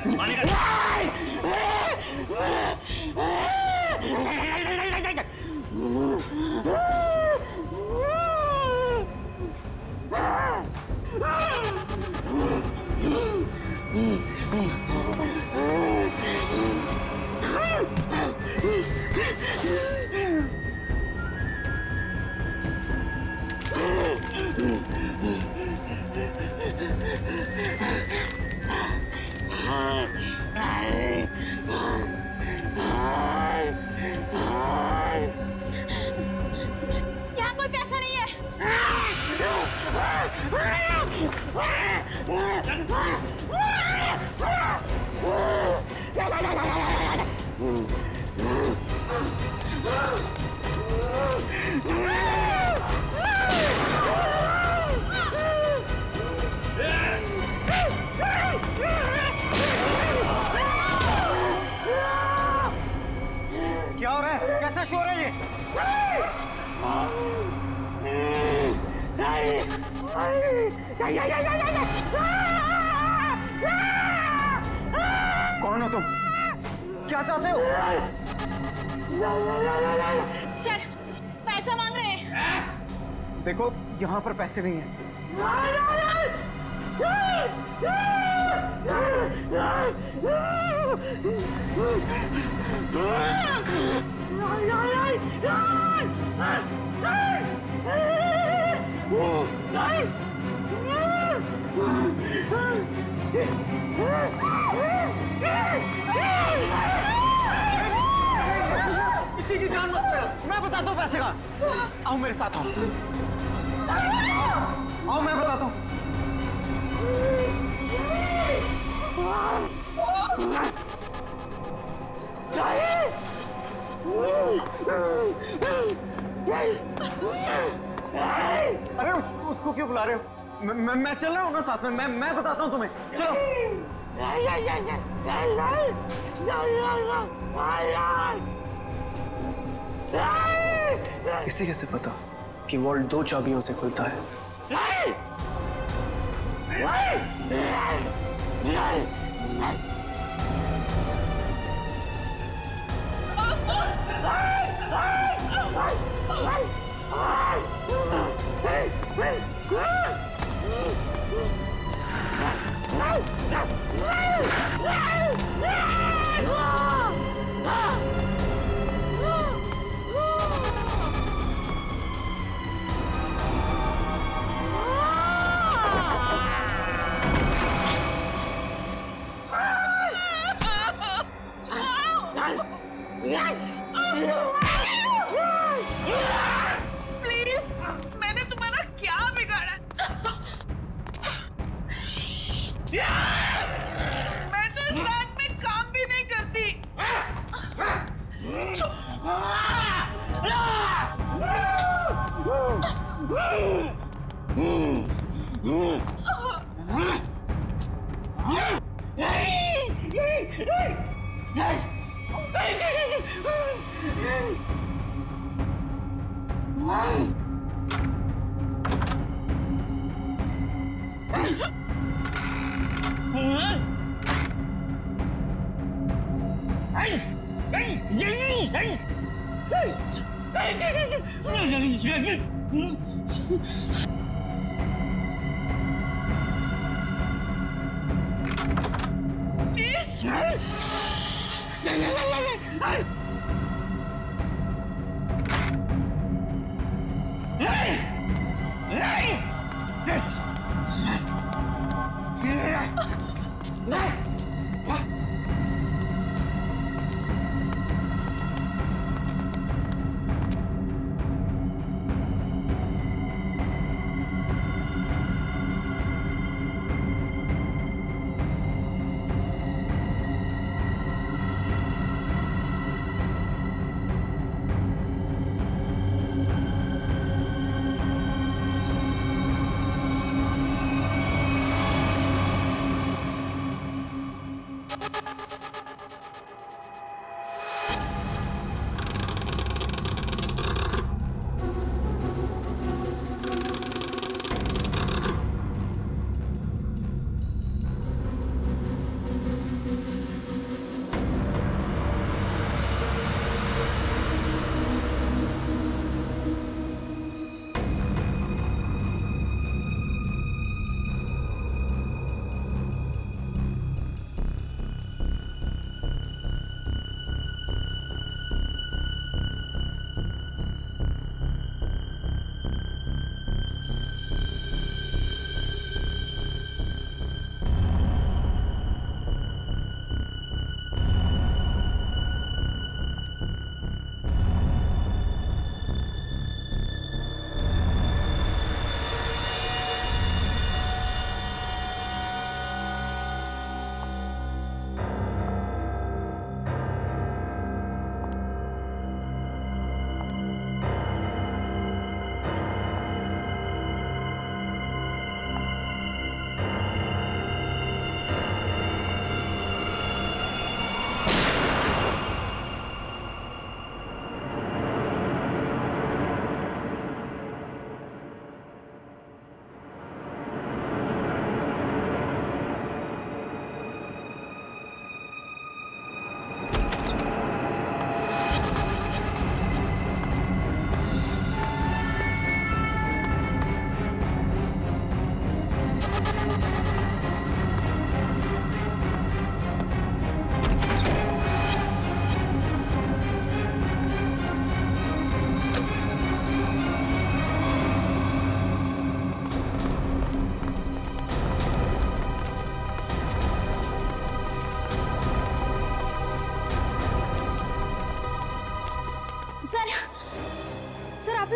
पानी का यहाँ कोई पैसा नहीं है। क्या हो रहा है? कैसा शोर है ये? कौन हो तुम? क्या चाहते हो? सर, पैसा मांग रहे हैं। देखो, यहाँ पर पैसे नहीं हैं। किसी की जान मत करो। मैं बताता हूँ पैसे का। आओ मेरे साथ आओ। आओ मैं बताता हूँ। अरे उसको क्यों बुला रहे हो? मैं चल रहा हूँ ना साथ में। मैं बताता हूँ तुम्हें। चलो। इसे कैसे पता कि वॉल्ट 2 चाबियों से खुलता है? प्लीज, मैंने तुम्हारा क्या बिगाड़ा? मैं तो इस बैंक में काम भी नहीं करती।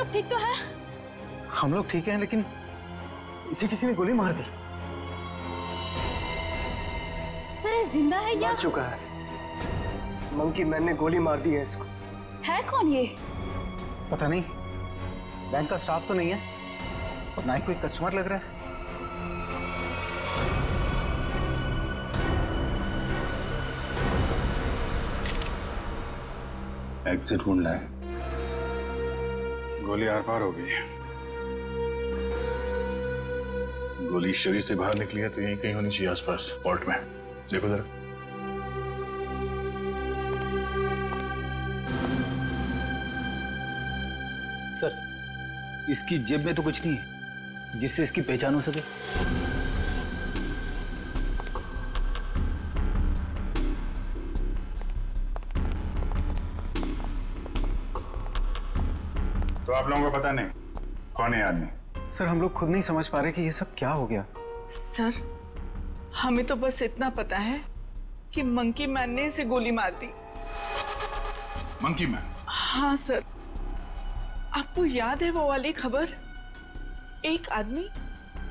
सब ठीक तो है? हम लोग ठीक हैं, लेकिन इसे किसी ने गोली मार दी। सर ये जिंदा है या? मर चुका है। मंकी मैन ने गोली मार दी है इसको। है कौन ये? पता नहीं, बैंक का स्टाफ तो नहीं है और ना ही कोई कस्टमर लग रहा है। एग्जिट ढूंढना है। गोली आर पार हो गई है। गोली शरीर से बाहर निकली है तो यहीं कहीं होनी चाहिए आसपास, वॉल्ट में। देखो जरा। सर, इसकी जेब में तो कुछ नहीं है जिससे इसकी पहचान हो सके। तो आप लोगों को पता नहीं कौन है आदमी? सर हम लोग खुद नहीं समझ पा रहे कि ये सब क्या हो गया। सर, हमें तो बस इतना पता है कि मंकी मैन ने इसे गोली मार दी। Monkey man? हाँ सर, आपको याद है वो वाली खबर? एक आदमी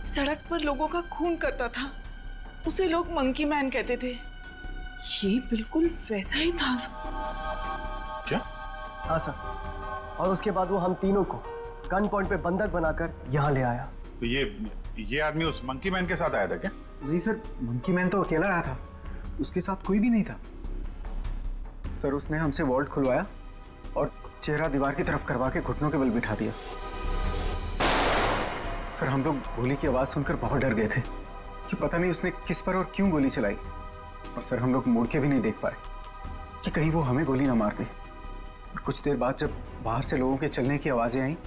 सड़क पर लोगों का खून करता था, उसे लोग मंकी मैन कहते थे। ये बिल्कुल वैसा ही था। क्या? हाँ सर, और उसके बाद वो हम तीनों को गन पॉइंट पे बंधक बनाकर यहाँ ले आया। तो ये आदमी उस मंकी मैन के साथ आया था क्या? नहीं सर, मंकी मैन तो अकेला आया था, उसके साथ कोई भी नहीं था। सर उसने हमसे वॉल्ट खुलवाया और चेहरा दीवार की तरफ करवा के घुटनों के बल बिठा दिया। सर हम लोग गोली की आवाज सुनकर बहुत डर गए थे कि पता नहीं उसने किस पर और क्यों गोली चलाई। और सर हम लोग मुड़ के भी नहीं देख पाए कि कहीं वो हमें गोली ना मार दे। और कुछ देर बाद जब बाहर से लोगों के चलने की आवाजें आई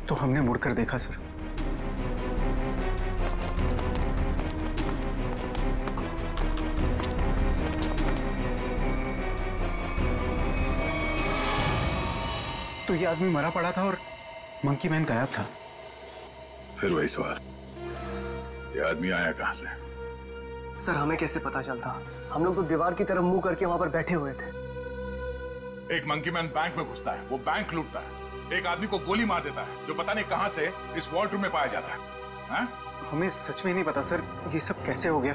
तो हमने मुड़कर देखा सर। तो ये आदमी मरा पड़ा था और मंकी मैन गायब था। फिर वही सवाल, ये आदमी आया कहां से? सर हमें कैसे पता चलता? हम लोग तो दीवार की तरफ मुंह करके वहां पर बैठे हुए थे। एक मंकी मैन बैंक में घुसता है, वो बैंक लूटता है, एक आदमी को गोली मार देता है जो पता नहीं कहां से इस वॉल्ट रूम में पाया जाता है। हा? हमें सच में नहीं पता सर, ये सब कैसे हो गया।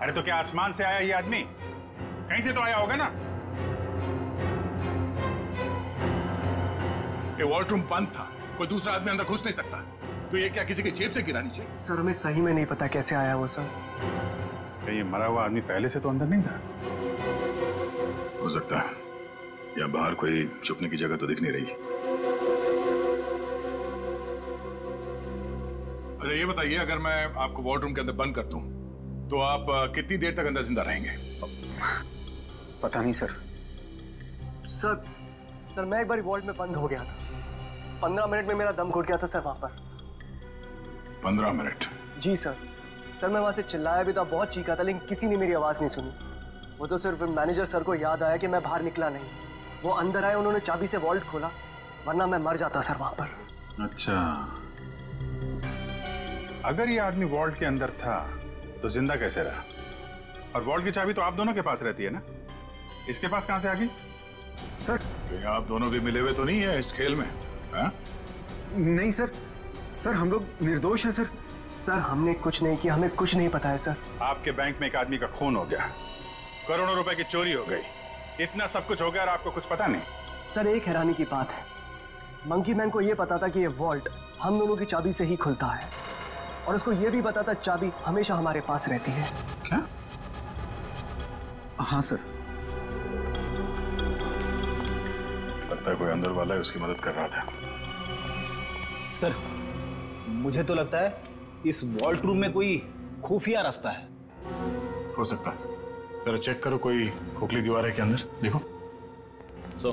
अरे तो क्या आसमान से आया ये आदमी? कहीं से तो आया होगा ना। ये वॉल्ट रूम बंद था, कोई दूसरा आदमी अंदर घुस नहीं सकता, तो ये क्या किसी के जेब से गिरा नीचे? सर हमें सही में नहीं पता कैसे आया वो सर। क्या ये मरा हुआ आदमी पहले से तो अंदर नहीं था? हो सकता है, या बाहर कोई छुपने की जगह तो दिख नहीं रही। अच्छा ये बताइए, अगर मैं आपको वॉल्ट रूम के अंदर बंद कर दूं तो आप कितनी देर तक अंदर जिंदा रहेंगे? पता नहीं सर। सर मैं एक बार वॉल्ट में बंद हो गया था, 15 मिनट में मेरा दम घुट गया था सर वहां पर। 15 मिनट? जी सर मैं वहां से चिल्लाया भी था, बहुत चीखा था, लेकिन किसी ने मेरी आवाज नहीं सुनी। वो तो सिर्फ मैनेजर सर को याद आया कि मैं बाहर निकला नहीं। वो अंदर आए, उन्होंने चाबी से वॉल्ट खोला, वरना मैं मर जाता सर वहां पर। अच्छा, अगर ये आदमी वॉल्ट के अंदर था तो जिंदा कैसे रहा? और वॉल्ट की चाबी तो आप दोनों के पास रहती है ना, इसके पास कहां से आ गई? सर कहीं आप दोनों भी मिले हुए तो नहीं है इस खेल में? हा? नहीं सर हम लोग निर्दोष हैं सर। सर हमने कुछ नहीं किया, हमें कुछ नहीं पता है सर। आपके बैंक में एक आदमी का खून हो गया, करोड़ों रुपए की चोरी हो गई, इतना सब कुछ हो गया और आपको कुछ पता नहीं? सर एक हैरानी की बात है, मंकी मैन को यह पता था कि ये वॉल्ट हम दोनों की चाबी से ही खुलता है, और उसको यह भी पता था चाबी हमेशा हमारे पास रहती है। क्या? हाँ सर। लगता है कोई अंदर वाला है, उसकी मदद कर रहा था। सर मुझे तो लगता है इस वॉल्ट रूम में कोई खुफिया रास्ता है। हो सकता है, जरा चेक करो, कोई खोखली दीवार है के अंदर, देखो। सर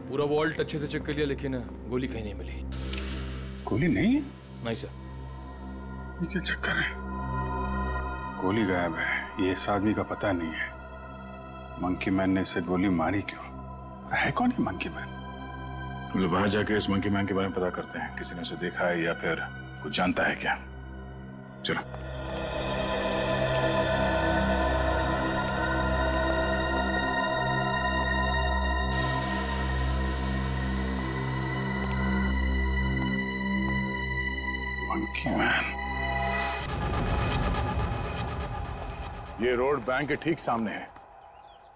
पूरा वॉल्ट अच्छे से चेक कर लिया, लेकिन गोली कहीं नहीं मिली। गोली नहीं है? नहीं सर। ये क्या चक्कर है? गोली गायब है, ये इस आदमी का पता नहीं है। मंकी मैन ने इसे गोली मारी क्यों? है कौन है मंकी मैन? हम लोग बाहर जाके इस मंकी मैन के बारे में पता करते हैं, किसी ने उसे देखा है या फिर कुछ जानता है क्या? चलो। ये रोड बैंक के ठीक सामने है।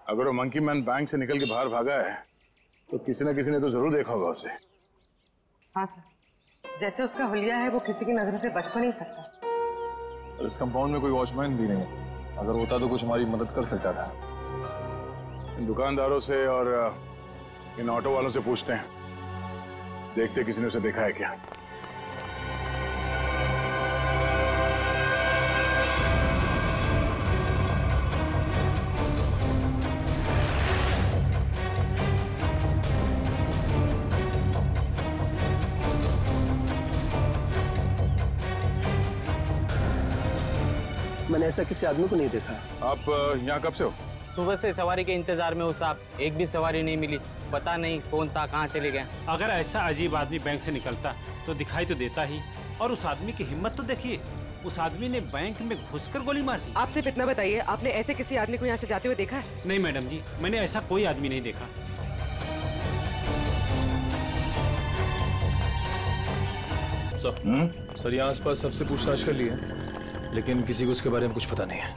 अगर वो मंकी मैन बैंक से निकल के बाहर भागा है तो किसी न किसी ने तो जरूर देखा होगा उसे। हाँ सर, जैसे उसका हुलिया है वो किसी की नजरों से बच तो नहीं सकता। सर इस कंपाउंड में कोई वॉचमैन भी नहीं है, अगर होता तो कुछ हमारी मदद कर सकता था। इन दुकानदारों से और इन ऑटो वालों से पूछते हैं, देखते किसी ने उसे देखा है क्या। मैंने ऐसा किसी आदमी को नहीं देखा। आप यहाँ कब से हो? सुबह से सवारी के इंतजार में हूँ साहब, एक भी सवारी नहीं मिली। पता नहीं कौन था, कहाँ चले गए। अगर ऐसा अजीब आदमी बैंक से निकलता तो दिखाई तो देता ही। और उस आदमी की हिम्मत तो देखिए, उस आदमी ने बैंक में घुसकर गोली मार दी। आप सिर्फ इतना बताइए, आपने ऐसे किसी आदमी को यहाँ से जाते हुए देखा है? नहीं मैडम जी, मैंने ऐसा कोई आदमी नहीं देखा। सर यहाँ आसपास सबसे पूछताछ कर ली है, लेकिन किसी को उसके बारे में कुछ पता नहीं है।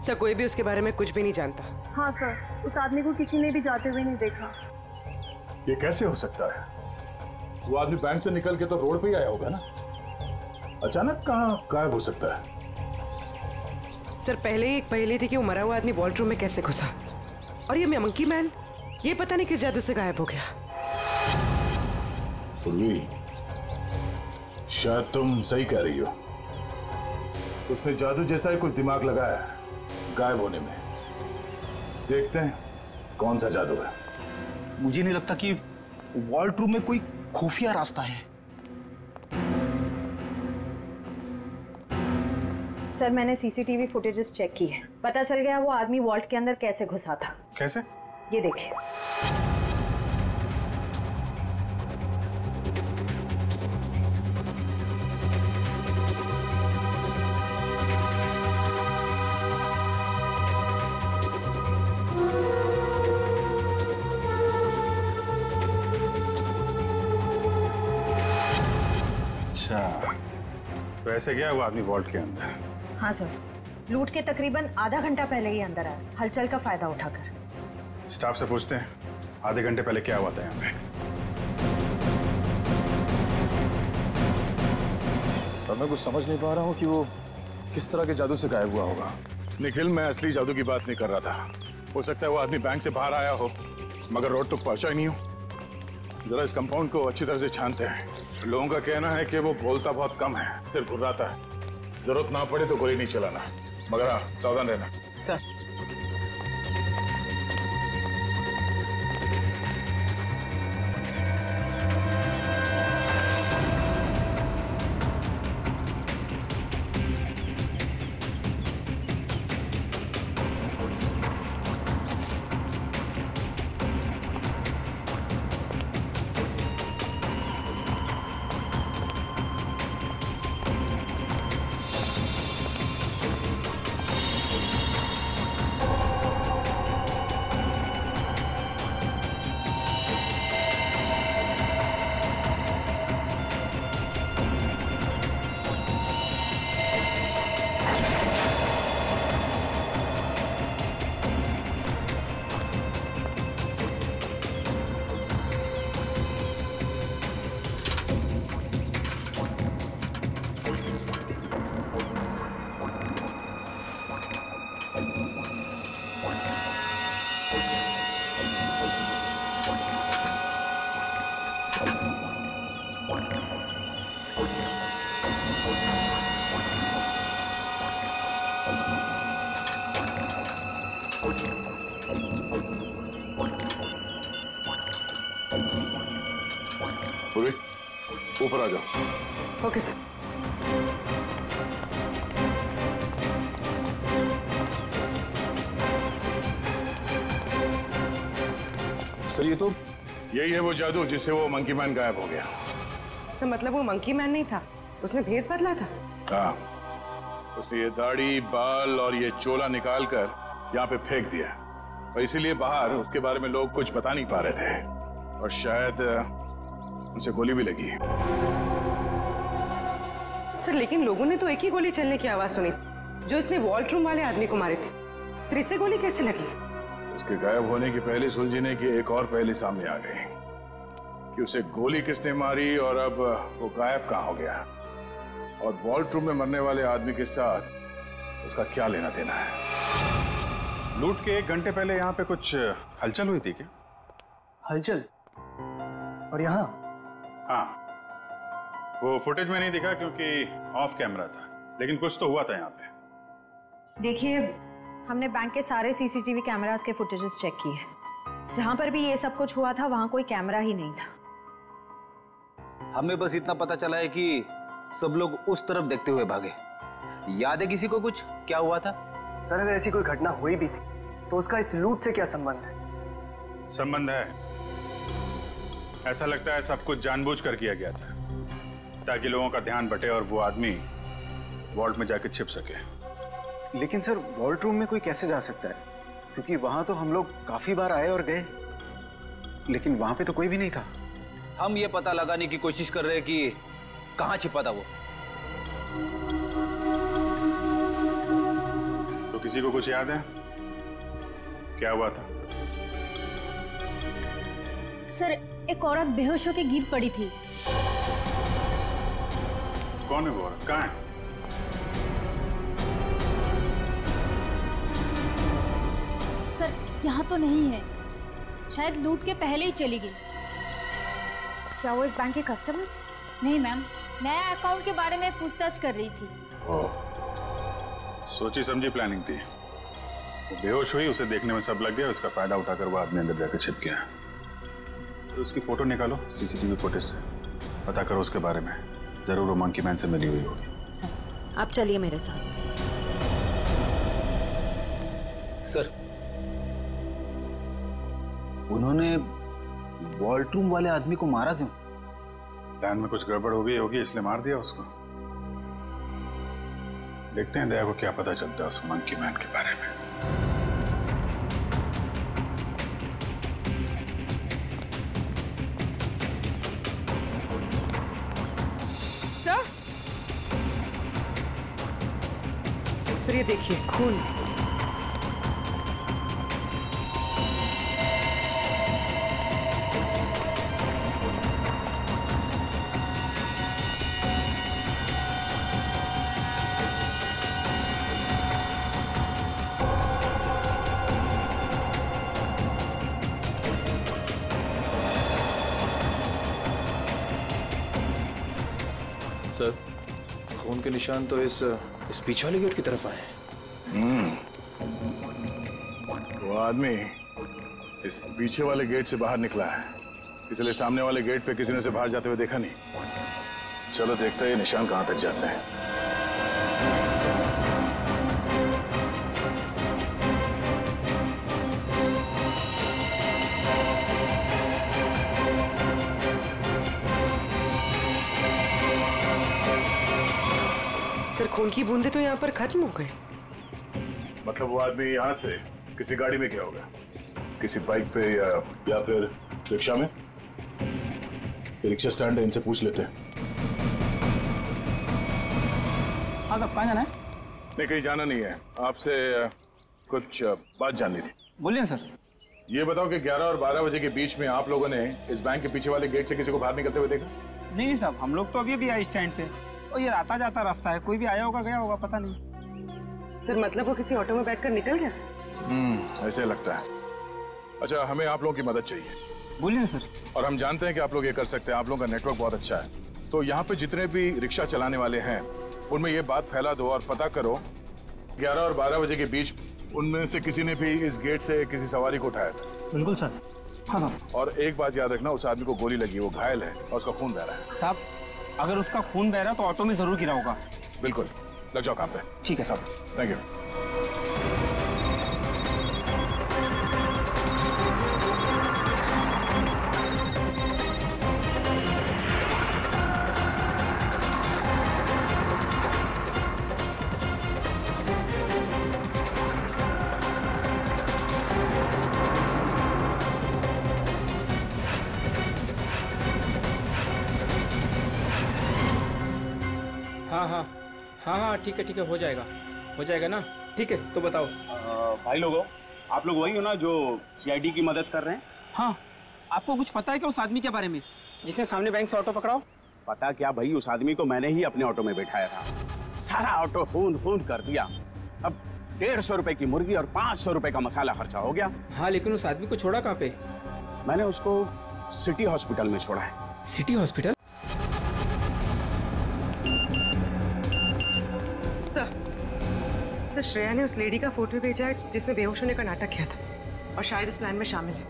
सर कोई भी उसके बारे में कुछ भी नहीं जानता। हाँ सर, उस आदमी को किसी ने भी जाते हुए नहीं देखा। ये कैसे हो सकता है? वो आदमी बैंक से निकल के तो रोड पे ही आया होगा ना, अचानक कहाँ गायब हो सकता है? सर पहले ही एक पहेली थी कि वो मरा हुआ आदमी वॉल्ट रूम में कैसे घुसा, और ये मंकी मैन ये पता नहीं किस जादू से गायब हो गया। पूर्वी, शायद तुम सही कह रही हो। उसने जादू जैसा ही कुछ दिमाग लगाया है गायब होने में। देखते हैं कौन सा जादू है। मुझे नहीं लगता कि वॉल्ट रूम में कोई खुफिया रास्ता है। सर मैंने सीसीटीवी फुटेजेस चेक की है, पता चल गया वो आदमी वॉल्ट के अंदर कैसे घुसा था। कैसे? ये देखिए। अच्छा, तो ऐसे गया वो आदमी वॉल्ट के अंदर? हाँ सर, लूट के तकरीबन आधा घंटा पहले ही अंदर आया, हलचल का फायदा उठाकर। स्टाफ से पूछते हैं आधे घंटे पहले क्या हुआ था यहाँ पे। सर मैं कुछ समझ नहीं पा रहा हूँ कि वो किस तरह के जादू से गायब हुआ होगा। निखिल, मैं असली जादू की बात नहीं कर रहा था। हो सकता है वो आदमी बैंक से बाहर आया हो मगर रोड तक पहुंचा ही नहीं हो। जरा इस कंपाउंड को अच्छी तरह से छानते हैं। लोगों का कहना है कि वो बोलता बहुत कम है, सिर्फ घुर्राता है। जरूरत ना पड़े तो गोली नहीं चलाना, मगर हाँ सावधान रहना। सर पूर्वी, ऊपर आ जाओ। Okay sir. सर ये तो यही है वो जादू जिससे वो मंकी मैन गायब हो गया। सर मतलब वो मंकी मैन नहीं था, उसने भेस बदला था। हाँ, उसे ये दाढ़ी, बाल और ये चोला निकाल कर यहाँ पे फेंक दिया, और इसीलिए बाहर उसके बारे में लोग कुछ बता नहीं पा रहे थे, और शायद उसे गोली भी लगी। सर लेकिन लोगों ने तो एक ही गोली चलने की आवाज सुनी, जो इसने वॉल्ट रूम वाले आदमी को मारे थे, फिर इसे गोली कैसे लगी? उसके गायब होने की पहली सुलझने की एक और पहली सामने आ गई कि उसे गोली किसने मारी और अब वो गायब कहाँ हो गया, और वॉल्ट रूम में मरने वाले आदमी के साथ उसका क्या लेना देना है। लूट के 1 घंटे पहले यहाँ पे कुछ हलचल हुई थी क्या? हलचल? और यहाँ? हाँ, वो फुटेज में नहीं दिखा क्योंकि ऑफ कैमरा था, लेकिन कुछ तो हुआ था यहाँ पे। देखिए, हमने बैंक के सारे सीसीटीवी कैमरास के फुटेजेस चेक किए। जहां पर भी ये सब कुछ हुआ था वहां कोई कैमरा ही नहीं था। हमें बस इतना पता चला है कि सब लोग उस तरफ देखते हुए भागे। याद है किसी को कुछ क्या हुआ था? सर, अगर ऐसी कोई घटना हुई भी थी तो उसका इस लूट से क्या संबंध है? संबंध है। ऐसा लगता है सब कुछ जानबूझकर किया गया था ताकि लोगों का ध्यान बटे और वो आदमी वॉल्ट में जाके छिप सके। लेकिन सर, वॉल्ट रूम में कोई कैसे जा सकता है? क्योंकि वहां तो हम लोग काफी बार आए और गए, लेकिन वहां पे तो कोई भी नहीं था। हम ये पता लगाने की कोशिश कर रहे हैं कि कहां छिपा था वो। तो किसी को कुछ याद है क्या हुआ था? सर, एक औरत बेहोश होकर गिर पड़ी थी। कौन है वो औरत? कहाँ है? सर, यहाँ तो नहीं है, शायद लूट के पहले ही चली गई। क्या वो इस बैंक की कस्टमर थी? नहीं मैम, नया अकाउंट के बारे में पूछताछ कर रही थी। ओह, सोची समझी प्लानिंग थी। वो बेहोश हुई, उसे देखने में सब लग गया, उसका फायदा उठाकर वो आदमी अंदर जाकर छिप गया। तो उसकी फोटो निकालो सीसीटीवी फुटेज से, पता करो उसके बारे में। जरूर वो मंकी मैन से मिली हुई होगी। सर, आप चलिए मेरे साथ। सर, उन्होंने वॉल्ट रूम वाले आदमी को मारा क्यों? प्लान में कुछ गड़बड़ हो गई होगी, इसलिए मार दिया उसको। देखते हैं दया को क्या पता चलता है उस मंकी मैन के बारे में। सर, ये देखिए खून। सर, खून के निशान तो इस पीछे वाले गेट की तरफ आए हैं। वो आदमी इस पीछे वाले गेट से बाहर निकला है, इसलिए सामने वाले गेट पे किसी ने उसे बाहर जाते हुए देखा नहीं। चलो देखते हैं ये निशान कहां तक जाते हैं। सर, खून की बूंदें तो यहाँ पर खत्म हो गई। मतलब वो आदमी यहाँ से किसी गाड़ी में गया होगा, किसी बाइक पे या फिर रिक्शा में। रिक्शा स्टैंड है, इनसे पूछ लेते हैं। हाँ साहब, कहाँ जाना है? नहीं, कहीं जाना नहीं है, आपसे कुछ बात जाननी थी। बोलिए सर। ये बताओ कि 11 और 12 बजे के बीच में आप लोगों ने इस बैंक के पीछे वाले गेट से किसी को बाहर निकलते हुए देखा? नहीं साहब, हम लोग तो अभी आए स्टैंड पे, और ये आता जाता रास्ता है, कोई भी आया होगा गया होगा, पता नहीं। सर, मतलब वो किसी ऑटो में बैठकर निकल गया? ऐसे लगता है। अच्छा, हमें आप लोगों की मदद चाहिए। बोलिए सर। और हम जानते हैं कि आप लोग ये कर सकते हैं, आप लोगों का नेटवर्क बहुत अच्छा है। तो यहाँ पे जितने भी रिक्शा चलाने वाले हैं उनमें ये बात फैला दो और पता करो 11 और 12 बजे के बीच उनमें से किसी ने भी इस गेट से किसी सवारी को उठाया था। बिल्कुल सर। हाँ सर। और एक बात याद रखना, उस आदमी को गोली लगी, वो घायल है और उसका खून बह रहा है। साहब, अगर उसका खून बह रहा तो ऑटो में जरूर गिरा होगा। बिल्कुल, लग जाओ काम पे। ठीक है साहब। Thank you. हाँ, ठीक है, हो जाएगा। हो जाएगा ना? ठीक है, तो बताओ। भाई लोगों, आप लोग वही हो ना जो सीआईडी की मदद कर रहे हैं? हाँ, आपको कुछ पता है क्या उस आदमी के बारे में जिसने सामने बैंक से ऑटो पकड़ाओ? पता क्या भाई, उस आदमी को मैंने ही अपने ऑटो में बैठाया था। सारा ऑटो खून खून कर दिया। अब 150 रुपए की मुर्गी और 500 रुपए का मसाला खर्चा हो गया। हाँ, लेकिन उस आदमी को छोड़ा कहाँ पे? मैंने उसको सिटी हॉस्पिटल में छोड़ा है। City hospital? सर, श्रेया ने उस लेडी का फोटो भेजा है जिसने बेहोश होने का नाटक किया था और शायद इस प्लान में शामिल है।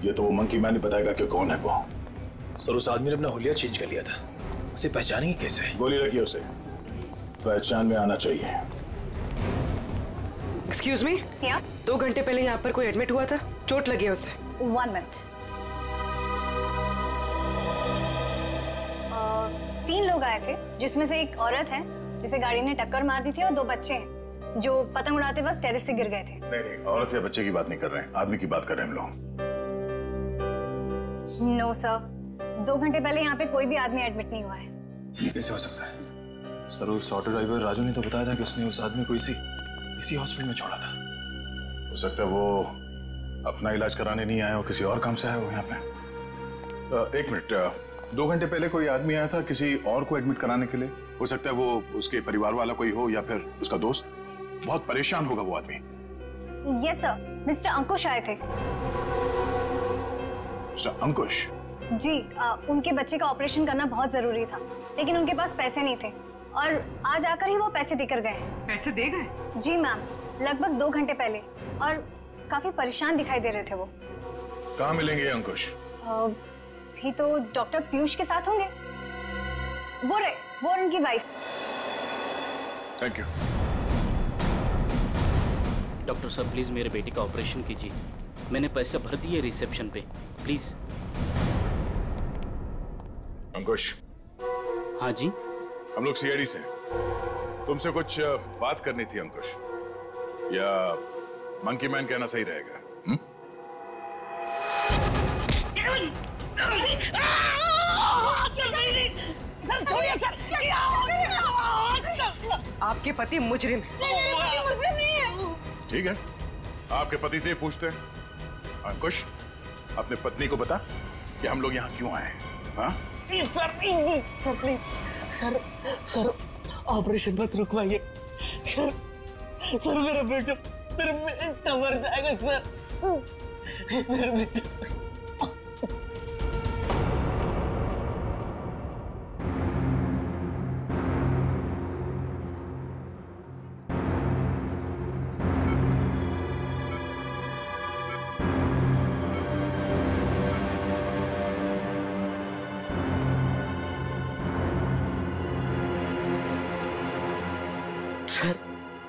ये तो वो मंकी मैन ही बताएगा कि कौन है वो। सर, उस आदमी ने अपना हुलिया चेंज कर लिया था। उसे पहचानेंगे कैसे? गोली लगी उसे, पहचान में आना चाहिए। एक्सक्यूज मी, 2 घंटे पहले यहाँ पर कोई एडमिट हुआ था, चोट लगी है उसे। 1 मिनट। 3 लोग आए थे, जिसमें से एक औरत है जिसे गाड़ी ने टक्कर मार दी थी और 2 बच्चे हैं जो पतंग उड़ाते वक्त टेरेस से गिर गए थे। नहीं, औरत या बच्चे की बात नहीं कर रहे हैं, आदमी की बात कर रहे हैं हम लोग। नो सर, 2 घंटे पहले यहाँ पे कोई भी आदमी एडमिट नहीं हुआ है। ये कैसे हो सकता है? सर, उस ऑटो ड्राइवर राजू ने तो बताया था कि उसने उस आदमी को इसी हॉस्पिटल में छोड़ा था। हो सकता है वो अपना इलाज कराने नहीं आया हो, किसी और काम से आया हो यहाँ पे। 1 मिनट, 2 घंटे पहले कोई आदमी आया था किसी और को एडमिट कराने के लिए। हो सकता है वो उसके परिवार वाला कोई हो या फिर उसका दोस्त। बहुत परेशान होगा वो आदमी। यस सर, मिस्टर अंकुश आए थे। मिस्टर अंकुश? जी, उनके बच्चे का ऑपरेशन करना बहुत जरूरी था, लेकिन उनके पास पैसे नहीं थे और आज आकर ही वो पैसे देकर गए। पैसे दे गए? जी मैम, लगभग 2 घंटे पहले, और काफी परेशान दिखाई दे रहे थे वो। कहाँ मिलेंगे अंकुश? भी तो डॉक्टर पीयूष के साथ होंगे। वो और उनकी वाइफ। Thank you. डॉक्टर साहब, प्लीज मेरे बेटे का ऑपरेशन कीजिए। मैंने पैसे भर दिए रिसेप्शन पे, प्लीज। अंकुश। हाँ जी। हम लोग सीआईडी से हैं। तुमसे कुछ बात करनी थी अंकुश, या मंकी मैन कहना सही रहेगा? आपके पति मुजरिम है। ठीक है, आपके पति से पूछते हैं। अंकुश, अपने पत्नी को बता कि हम लोग यहाँ क्यों आए हैं। हाँ? सर प्लीज, सर ऑपरेशन मत रुकवाइए। सर मेरा बेटा मर जाएगा सर। मेरा बेटा।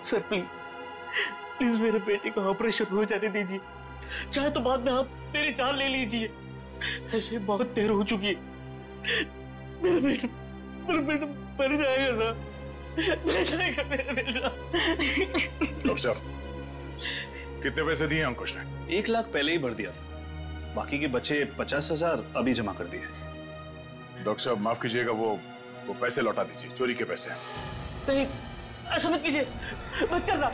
सर प्लीज मेरे बेटे का ऑपरेशन हो जाने दीजिए, चाहे तो बाद में आप मेरी जान ले लीजिए। ऐसे बहुत देर हो चुकी है। मेरा बेटा मर जाएगा सर, मर जाएगा मेरा बेटा। डॉक्टर साहब, कितने पैसे दिए अंकुश ने? 1 लाख पहले ही भर दिया था, बाकी के बचे 50,000 अभी जमा कर दिए। डॉक्टर साहब माफ कीजिएगा, वो पैसे लौटा दीजिए, चोरी के पैसे। नहीं, ऐसा मत कीजिए, मत करना।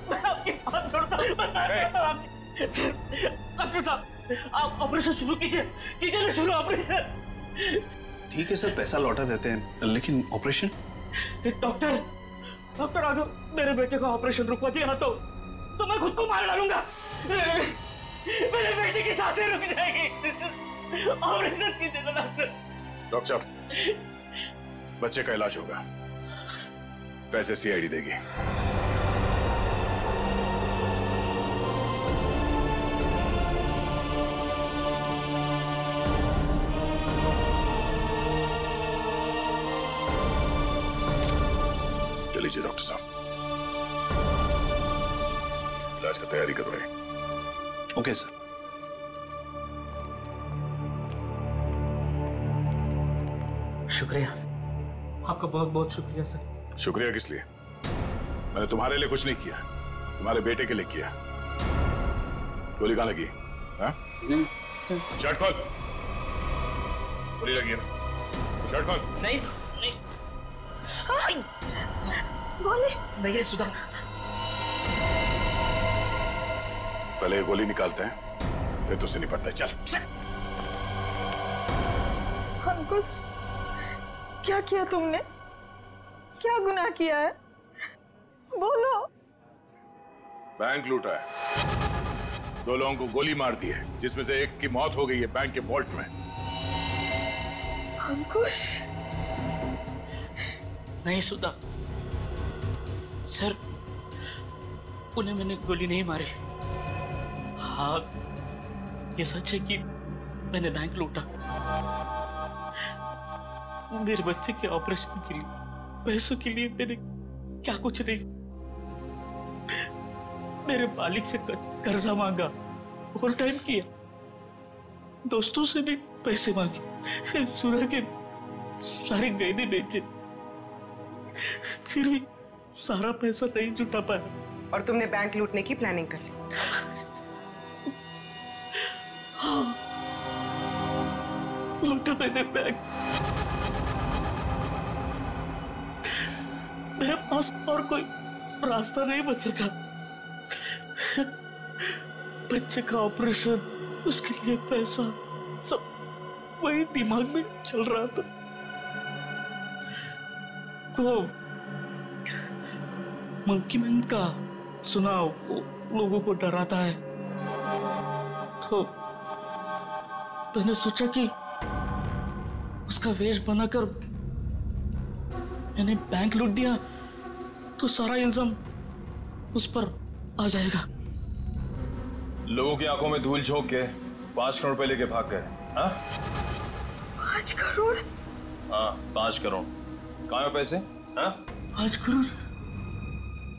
मैं आपकी बात छोड़ता हूँ। डॉक्टर साहब, आप ऑपरेशन शुरू कीजिए ना शुरू ऑपरेशन। ठीक है सर, पैसा लौटा देते हैं, लेकिन ऑपरेशन? डॉक्टर राजू, मेरे बेटे का ऑपरेशन रुकवा दिया ना तो मैं खुद को मार डालूंगा। मेरे बेटे की सांसें रुक जाएगी। ऑपरेशन कीजिए ना डॉक्टर साहब, बच्चे का इलाज होगा, पैसे सीआईडी देगी। चलिए डॉक्टर साहब, इलाज का तैयारी करवाइए। Okay sir. शुक्रिया, आपका बहुत बहुत शुक्रिया सर। शुक्रिया किस लिए? मैंने तुम्हारे लिए कुछ नहीं किया, तुम्हारे बेटे के लिए किया। गोली कहाँ लगी? शर्ट खोल। गोली लगी है ना? शर्ट खोल। नहीं गोली नहीं सुधा, पहले गोली निकालते हैं फिर तुझसे निपटते हैं। चल। अंकुश, क्या किया तुमने? क्या गुनाह किया है? बोलो। बैंक लूटा है, 2 लोगों को गोली मार दी है, जिसमें से एक की मौत हो गई है बैंक के वॉल्ट में। अंकुश। नहीं सुधा सर, उन्हें मैंने गोली नहीं मारी। हाँ, ये सच है कि मैंने बैंक लूटा। मेरे बच्चे के ऑपरेशन के लिए, पैसों के लिए मैंने क्या कुछ नहीं, मेरे मालिक से कर्जा मांगा, ओवर टाइम किया, दोस्तों से भी पैसे मांगे, सुना के सारे गहने बेचे, फिर भी सारा पैसा नहीं जुटा पाया। और तुमने बैंक लूटने की प्लानिंग कर ली? हाँ, लूटा मैंने बैंक। मेरे पास और कोई रास्ता नहीं बचा था। बच्चे का ऑपरेशन, उसके लिए पैसा, सब वही दिमाग में चल रहा था। वो मंकी मैन का सुना, लोगों को डराता है, तो मैंने सोचा कि उसका वेश बनाकर मैंने बैंक लूट दिया तो सारा इल्जाम उस पर आ जाएगा। लोगों की आंखों में धूल झोंक के 5 करोड़ रुपए लेके भाग गए। हाँ? 5 करोड़? हाँ, 5 करोड़। कहाँ है पैसे? हाँ? 5 करोड़?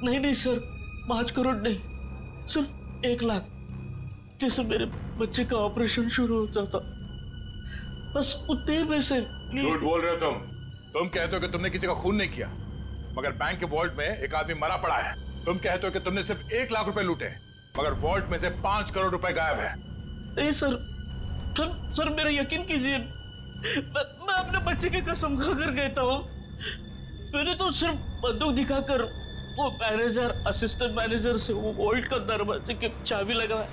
नहीं सर, 5 करोड़ नहीं, सिर्फ 1 लाख। जैसे मेरे बच्चे का ऑपरेशन शुरू हो जाता, बस उतने पैसे। झूठ बोल रहे हो तुम कहते हो कि तुमने किसी का खून नहीं किया, मगर बैंक के वॉल्ट में एक आदमी मरा पड़ा है। तुम कहते हो कि तुमने सिर्फ 1 लाख रुपए लूटे, मगर वॉल्ट में से 5 करोड़ रुपए गायब है। नहीं सर, मेरा यकीन कीजिए, मैं अपने बच्चे की कसम खाकर कहता हूँ, मैंने तो सिर्फ बंदूक दिखाकर वो मैनेजर, असिस्टेंट मैनेजर से वो वॉल्ट का दरवाजे की चाबी लगाया।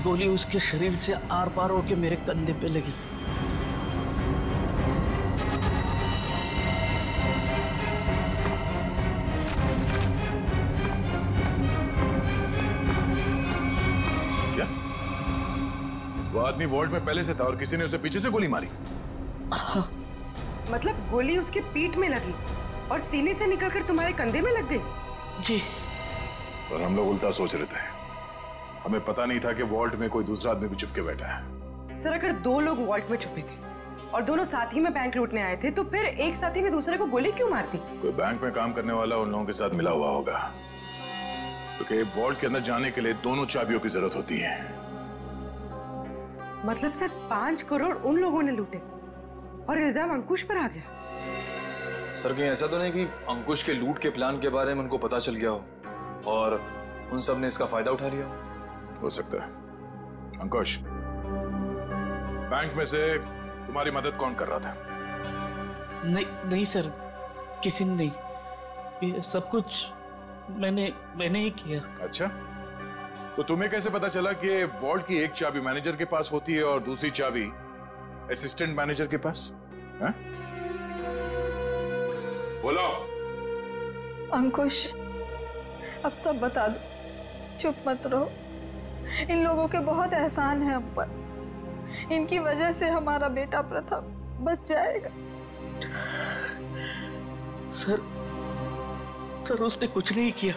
गोली उसके शरीर से आर पार होके मेरे कंधे पे लगी। क्या? वो आदमी वॉल्ट में पहले से था और किसी ने उसे पीछे से गोली मारी? मतलब गोली उसके पीठ में लगी और सीने से निकलकर तुम्हारे कंधे में लग गई? जी। और हम लोग उल्टा सोच रहे थे, हमें पता नहीं था कि वॉल्ट में कोई दूसरा आदमी भी छुप के बैठा है। सर, अगर 2 लोग वॉल्ट में छुपे थे और दोनों साथ ही में बैंक लूटने आए थे, तो फिर एक साथी ने दूसरे को गोली क्यों मार दी? कोई बैंक में काम करने वाला उन लोगों के साथ मिला हुआ होगा, क्योंकि वॉल्ट के अंदर जाने के लिए दोनों चाबियों की जरूरत होती है। मतलब सर, 5 करोड़ उन लोगों ने लूटे और इल्जाम अंकुश पर आ गया? सर, कहीं ऐसा तो नहीं कि अंकुश के लूट के प्लान के बारे में उनको पता चल गया हो और उन सब ने इसका फायदा उठा लिया हो सकता है। अंकुश, बैंक में से तुम्हारी मदद कौन कर रहा था? नहीं सर, किसी ने नहीं, ये सब कुछ मैंने ही किया। अच्छा, तो तुम्हें कैसे पता चला कि वॉल्ट की एक चाबी मैनेजर के पास होती है और दूसरी चाबी असिस्टेंट मैनेजर के पास? है? बोलो। अंकुश, अब सब बता दो, चुप मत रहो। इन लोगों के बहुत एहसान है हम पर, इनकी वजह से हमारा बेटा प्रथम बच जाएगा। सर उसने कुछ नहीं किया,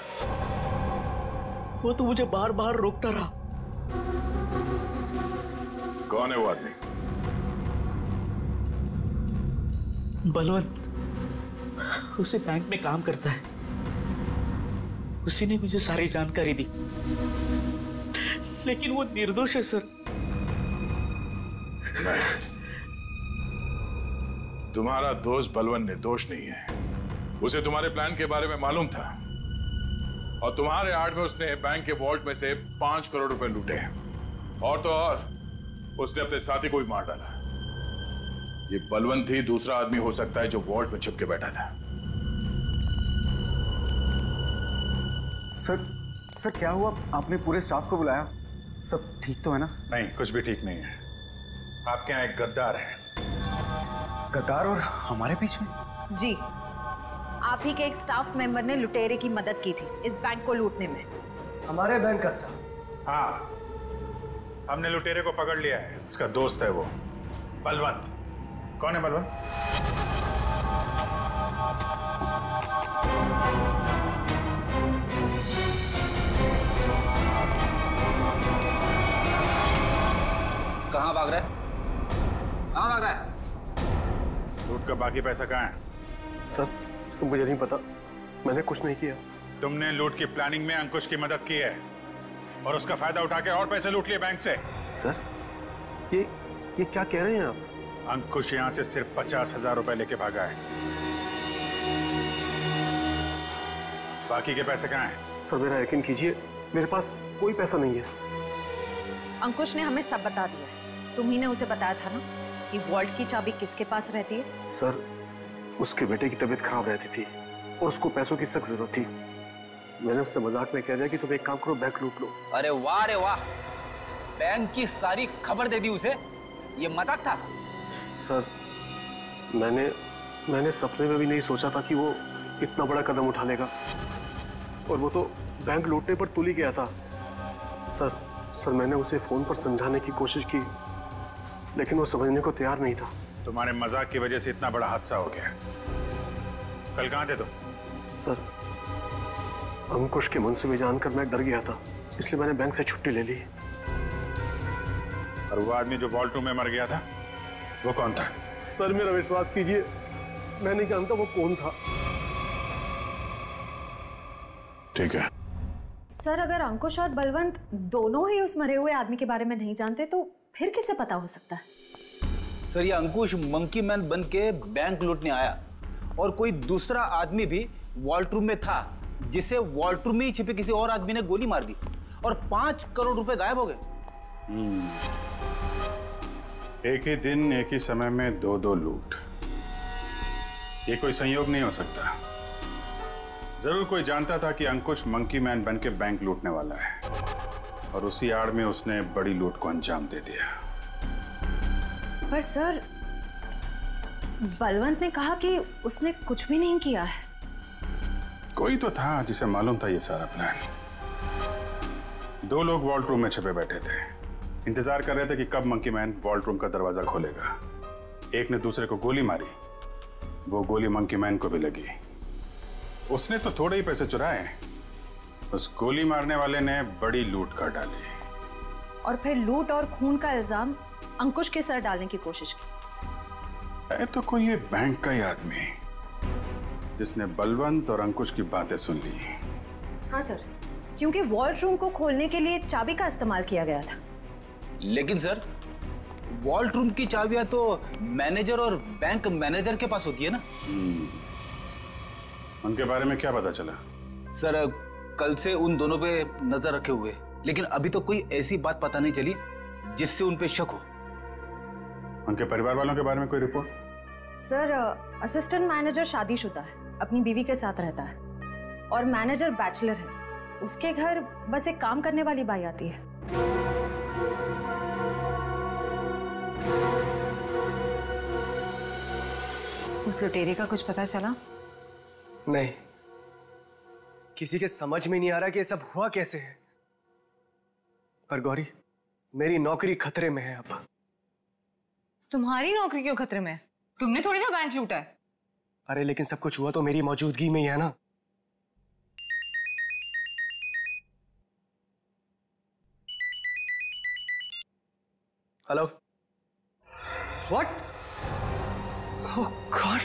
वो तो मुझे बार बार रोकता रहा। कौन है वो आदमी? बलवंत, उसी बैंक में काम करता है, उसी ने मुझे सारी जानकारी दी, लेकिन वो निर्दोष है सर। नहीं, तुम्हारा दोस्त बलवंत निर्दोष नहीं है। उसे तुम्हारे प्लान के बारे में मालूम था, और तुम्हारे आड़ में उसने बैंक के वॉल्ट में से 5 करोड़ रुपए लूटे। और तो और उसने अपने साथी को भी मार डाला। ये बलवंत ही दूसरा आदमी हो सकता है जो वॉल्ट में छुप के बैठा था। सर क्या हुआ? आपने पूरे स्टाफ को बुलाया? सब ठीक तो है ना? नहीं, कुछ भी ठीक नहीं है। आपके यहाँ एक गद्दार है। गद्दार और हमारे बीच में? जी, आप ही के एक स्टाफ मेंबर ने लुटेरे की मदद की थी इस बैंक को लूटने में। हमारे बैंक का स्टाफ? हाँ, हमने लुटेरे को पकड़ लिया है। उसका दोस्त है वो बलवंत। कौन है बलवंत? कहाँ भाग रहा है? कहाँ भाग रहा है? लूट का बाकी पैसा कहाँ है? सर मुझे नहीं पता, मैंने कुछ नहीं किया। तुमने लूट की प्लानिंग में अंकुश की मदद की है और उसका फायदा उठा के और पैसे लूट लिए बैंक से। सर ये क्या कह रहे हैं आप? अंकुश यहाँ से सिर्फ 50,000 रुपए लेके भागा है। बाकी के पैसे कहाँ हैं? सर मेरा यकीन कीजिए, मेरे पास कोई पैसा नहीं है। अंकुश ने हमें सब बता दिया है। तुम ही ने उसे बताया था ना कि वॉल्ट की चाबी किसके पास रहती है? सर उसके बेटे की तबीयत खराब रहती थी और उसको पैसों की सख्त जरूरत थी। मैंने उससे मजाक में कह दिया कि तुम एक काम करो, बैंक लूट लो। अरे वाह, बैंक की सारी खबर दे दी उसे। ये मजाक था? सर मैंने सपने में भी नहीं सोचा था कि वो इतना बड़ा कदम उठा लेगा। और वो तो बैंक लूटने पर तुल ही गया था। सर मैंने उसे फोन पर समझाने की कोशिश की, लेकिन वो समझने को तैयार नहीं था। तुम्हारे मजाक की वजह से इतना बड़ा हादसा हो गया। कल कहाँ थे तुम? सर अंकुश के मनसूबे जानकर मैं डर गया था, इसलिए मैंने बैंक से छुट्टी ले ली। और वो आदमी जो वॉल्ट रूम में मर गया था, वो कौन था? सर मेरा विश्वास कीजिए, मैं नहीं जानता वो कौन था। ठीक है सर, अगर अंकुश और बलवंत दोनों ही उस मरे हुए आदमी के बारे में नहीं जानते तो फिर किसे पता हो सकता है? सर ये अंकुश मंकी मैन बन के बैंक लूटने आया और कोई दूसरा आदमी भी वॉल्ट रूम में था, जिसे वॉल्ट रूम में ही छिपे किसी और आदमी ने गोली मार दी और 5 करोड़ रुपए गायब हो गए। एक ही दिन एक ही समय में दो लूट, ये कोई संयोग नहीं हो सकता। जरूर कोई जानता था कि अंकुश मंकी मैन बन के बैंक लूटने वाला है और उसी आड़ में उसने बड़ी लूट को अंजाम दे दिया। पर सर बलवंत ने कहा कि उसने कुछ भी नहीं किया है। कोई तो था जिसे मालूम था ये सारा प्लान। 2 लोग वॉल्ट रूम में छिपे बैठे थे, इंतजार कर रहे थे कि कब मंकी मैन वॉल्ट रूम का दरवाजा खोलेगा। एक ने दूसरे को गोली मारी, वो गोली मंकी मैन को भी लगी। उसने तो थोड़े ही पैसे चुराए, उस गोली मारने वाले ने बड़ी लूट कर डाली और फिर लूट और खून का इल्जाम अंकुश के सर डालने की कोशिश की। है तो कोई ये बैंक का ही आदमी जिसने बलवंत और अंकुश की बातें सुन ली। हाँ सर, क्योंकि वॉल्ट रूम को खोलने के लिए चाबी का इस्तेमाल किया गया था। लेकिन सर वॉल्ट रूम की चाबियां तो मैनेजर और बैंक मैनेजर के पास होती है ना। उनके बारे में क्या पता चला? सर कल से उन दोनों पे नजर रखे हुए, लेकिन अभी तो कोई ऐसी बात पता नहीं चली जिससे उन पे शक हो। उनके परिवार वालों के बारे में कोई रिपोर्ट? सर असिस्टेंट मैनेजर शादीशुदा है, अपनी बीवी के साथ रहता है और मैनेजर बैचलर है। उसके घर बस एक काम करने वाली बाई आती है। उस लुटेरे का कुछ पता चला? नहीं, किसी के समझ में नहीं आ रहा कि ये सब हुआ कैसे है। पर गौरी, मेरी नौकरी खतरे में है अब। तुम्हारी नौकरी क्यों खतरे में है? तुमने थोड़ी ना बैंक लूटा है। अरे लेकिन सब कुछ हुआ तो मेरी मौजूदगी में ही है ना। Hello, what? ओह गॉड,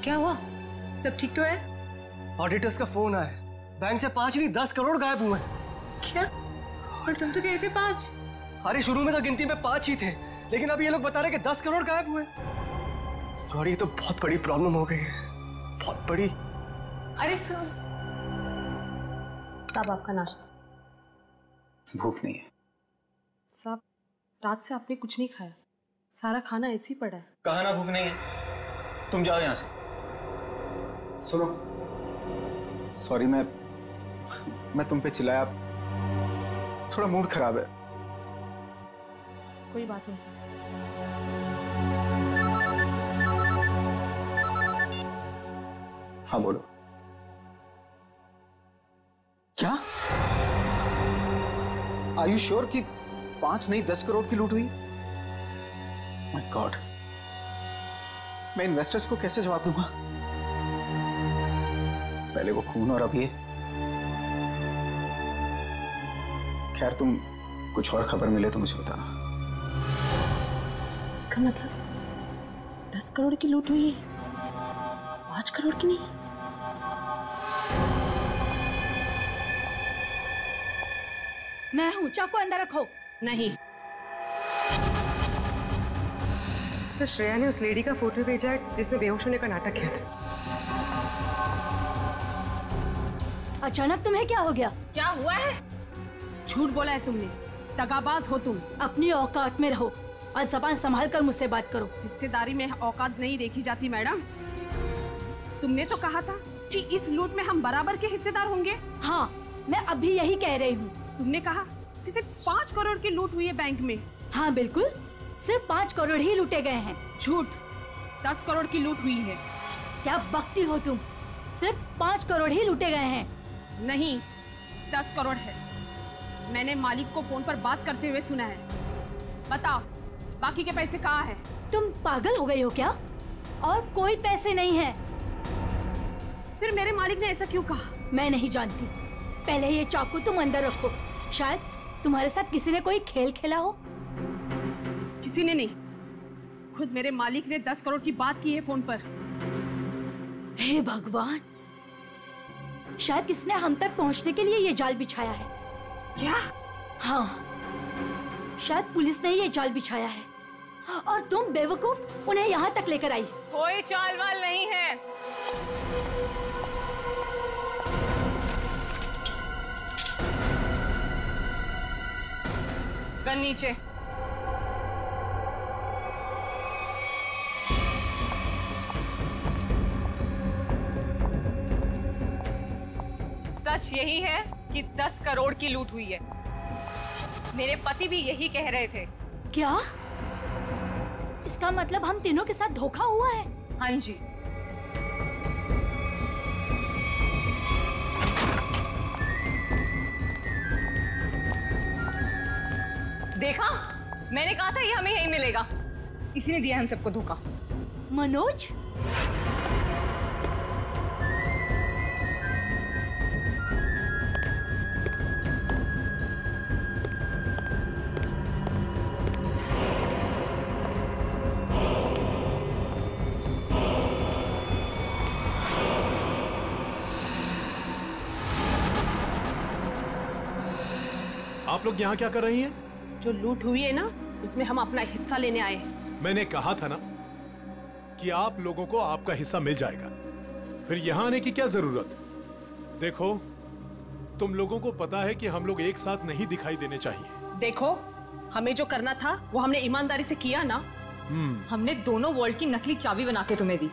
क्या हुआ? सब ठीक तो है? ऑडिटर्स का फोन आया, बैंक से 5 नहीं 10 करोड़ गायब हुए। क्या? और तुम तो कहते 5। अरे शुरू में तो गिनती में 5 ही थे, लेकिन अब ये लोग बता रहे कि 10 करोड़ गायब हुए। गौरी, ये तो बहुत बड़ी प्रॉब्लम हो गई है, बहुत बड़ी। अरे साहब आपका नाश्ता। भूख नहीं है साहब, रात से आपने कुछ नहीं खाया, सारा खाना ऐसे ही पड़ा है। कहा ना भूख नहीं है, तुम जाओ यहाँ से। सुनो, सॉरी मैं तुम पे चिल्लाया, थोड़ा मूड खराब है। कोई बात नहीं सर। हाँ बोलो। क्या? आर यू श्योर कि 5 नहीं 10 करोड़ की लूट हुई? माय गॉड, मैं इन्वेस्टर्स को कैसे जवाब दूंगा? पहले वो खून और अब ये। खैर, तुम कुछ और खबर मिले तो मुझे बताना। इसका मतलब 10 करोड़ की लूट हुई है, 5 करोड़ की नहीं। मैं हूं, चाकू अंदर रखो। नहीं सर, श्रेया ने उस लेडी का फोटो भेजा है जिसने बेहोश होने का नाटक किया था। अचानक तुम्हें क्या हो गया? क्या हुआ है? झूठ बोला है तुमने, दगाबाज हो तुम। अपनी औकात में रहो और जबान संभाल कर मुझसे बात करो। हिस्सेदारी में औकात नहीं देखी जाती मैडम। तुमने तो कहा था कि इस लूट में हम बराबर के हिस्सेदार होंगे। हाँ, मैं अभी यही कह रही हूँ। तुमने कहा कि सिर्फ 5 करोड़ की लूट हुई है बैंक में। हाँ बिल्कुल, सिर्फ 5 करोड़ ही लूटे गए हैं। झूठ, 10 करोड़ की लूट हुई है। क्या बकती हो तुम? सिर्फ 5 करोड़ ही लूटे गए हैं। नहीं, 10 करोड़ है। मैंने मालिक को फोन पर बात करते हुए सुना है। बताओ, बाकी के पैसे कहाँ हैं? तुम पागल हो गई हो क्या? और कोई पैसे नहीं है। फिर मेरे मालिक ने ऐसा क्यों कहा? मैं नहीं जानती। पहले ये चाकू तुम अंदर रखो। शायद तुम्हारे साथ किसी ने कोई खेल खेला हो। किसी ने नहीं, खुद मेरे मालिक ने 10 करोड़ की बात की है फोन पर। हे भगवान, शायद किसने हम तक पहुंचने के लिए ये जाल बिछाया है। क्या? हाँ, शायद पुलिस ने ये जाल बिछाया है और तुम बेवकूफ उन्हें यहाँ तक लेकर आई। कोई चाल वाल नहीं है। गन नीचे। सच यही है कि 10 करोड़ की लूट हुई है। मेरे पति भी यही कह रहे थे। क्या? इसका मतलब हम तीनों के साथ धोखा हुआ है? हाँ जी। देखा, मैंने कहा था ये हमें यही मिलेगा। इसी ने दिया हम सबको धोखा। मनोज, आप लोग यहाँ क्या कर रही हैं? जो लूट हुई है ना, उसमें हम अपना हिस्सा लेने आए हैं। मैंने कहा था ना कि आप लोगों को आपका हिस्सा मिल जाएगा, फिर यहाँ आने की क्या जरूरत? देखो, तुम लोगों को पता है कि हम लोग एक साथ नहीं दिखाई देने चाहिए। देखो, हमें जो करना था वो हमने ईमानदारी से किया ना। हमने दोनों वॉल्ट की नकली चाबी बना के तुम्हें दी।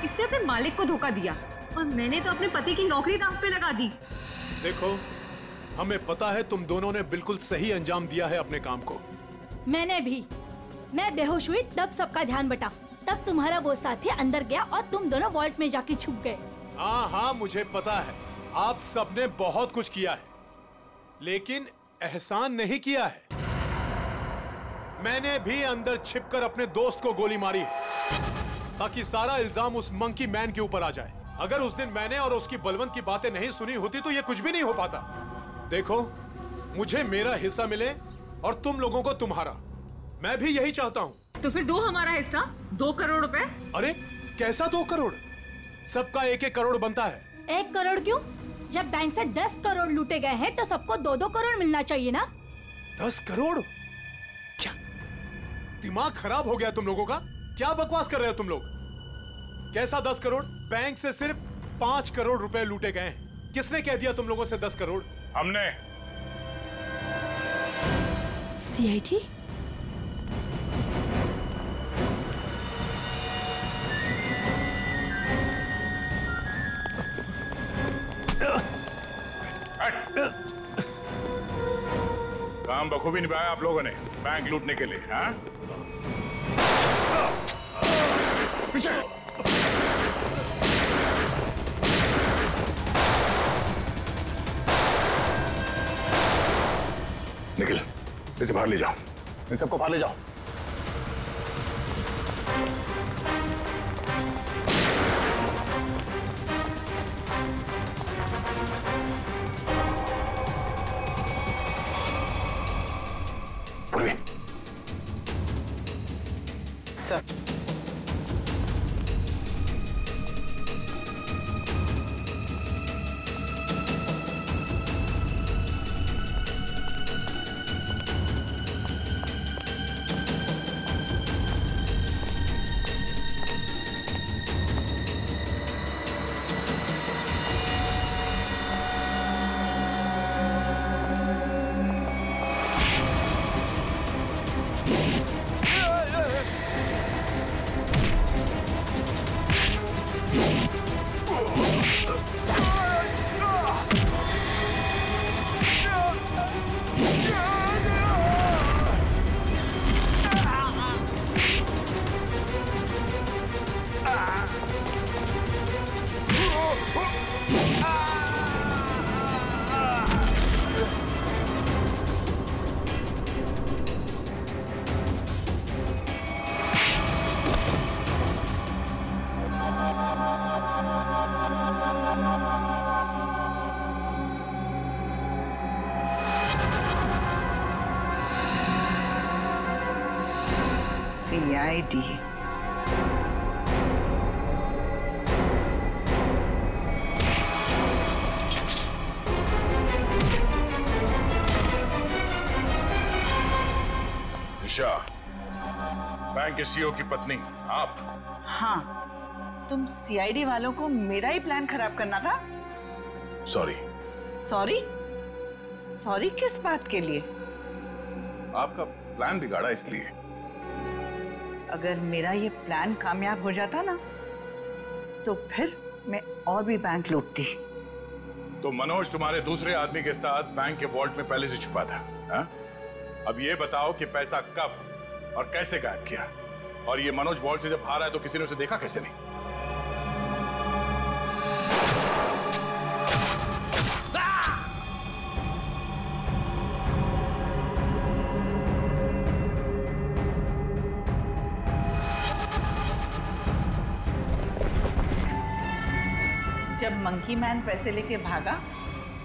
इसने अपने मालिक को धोखा दिया और मैंने तो अपने पति की नौकरी दांव पे लगा दी। देखो, हमें पता है तुम दोनों ने बिल्कुल सही अंजाम दिया है अपने काम को। मैंने भी। मैं बेहोश हुई तब सबका ध्यान बटा, तब तुम्हारा वो साथी अंदर गया और तुम दोनों वॉल्ट में जाके छुप गए। हाँ हाँ, मुझे पता है आप सबने बहुत कुछ किया है, लेकिन एहसान नहीं किया है। मैंने भी अंदर छिपकर अपने दोस्त को गोली मारी है ताकि सारा इल्जाम उस मंकी मैन के ऊपर आ जाए। अगर उस दिन मैंने और उसकी बलवंत की बातें नहीं सुनी होती तो ये कुछ भी नहीं हो पाता। देखो, मुझे मेरा हिस्सा मिले और तुम लोगों को तुम्हारा। मैं भी यही चाहता हूँ। तो फिर दो हमारा हिस्सा, 2 करोड़ रुपए। अरे कैसा 2 करोड़? सबका 1-1 करोड़ बनता है। 1 करोड़ क्यों? जब बैंक से 10 करोड़ लूटे गए हैं तो सबको 2-2 करोड़ मिलना चाहिए ना। 10 करोड़? क्या दिमाग खराब हो गया तुम लोगों का? क्या बकवास कर रहे हो तुम लोग? कैसा 10 करोड़? बैंक से सिर्फ 5 करोड़ रुपए लूटे गए। किसने कह दिया तुम लोगों से 10 करोड़? हमने। सीआईडी? काम बखूबी निभाया आप लोगों ने बैंक लूटने के लिए। हाँ? पीछे। निखिल, इसे बाहर ले जाओ। इन सबको बाहर ले जाओ। पूर्वी। सर। CID। निशा, बैंक के सीईओ की पत्नी आप? हाँ, तुम CID वालों को मेरा ही प्लान खराब करना था। सॉरी। सॉरी? सॉरी किस बात के लिए? आपका प्लान बिगाड़ा इसलिए। अगर मेरा ये प्लान कामयाब हो जाता ना, तो फिर मैं और भी बैंक लूटती। तो मनोज तुम्हारे दूसरे आदमी के साथ बैंक के वॉल्ट में पहले से छुपा था। हा? अब ये बताओ कि पैसा कब और कैसे गायब किया? और ये मनोज वॉल्ट से जब बाहर आया तो किसी ने उसे देखा कैसे नहीं? जब मंकी मैन पैसे लेके भागा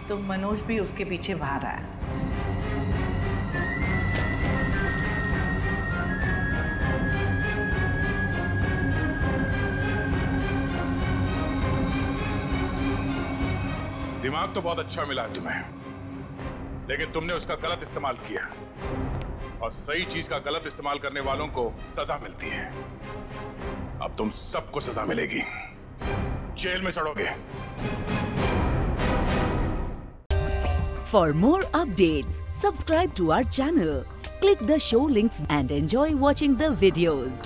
तो मनोज भी उसके पीछे बाहर आया। दिमाग तो बहुत अच्छा मिला है तुम्हें, लेकिन तुमने उसका गलत इस्तेमाल किया, और सही चीज का गलत इस्तेमाल करने वालों को सजा मिलती है। अब तुम सबको सजा मिलेगी, जेल में सड़ोगे। For more updates, subscribe to our channel, click the show links and enjoy watching the videos.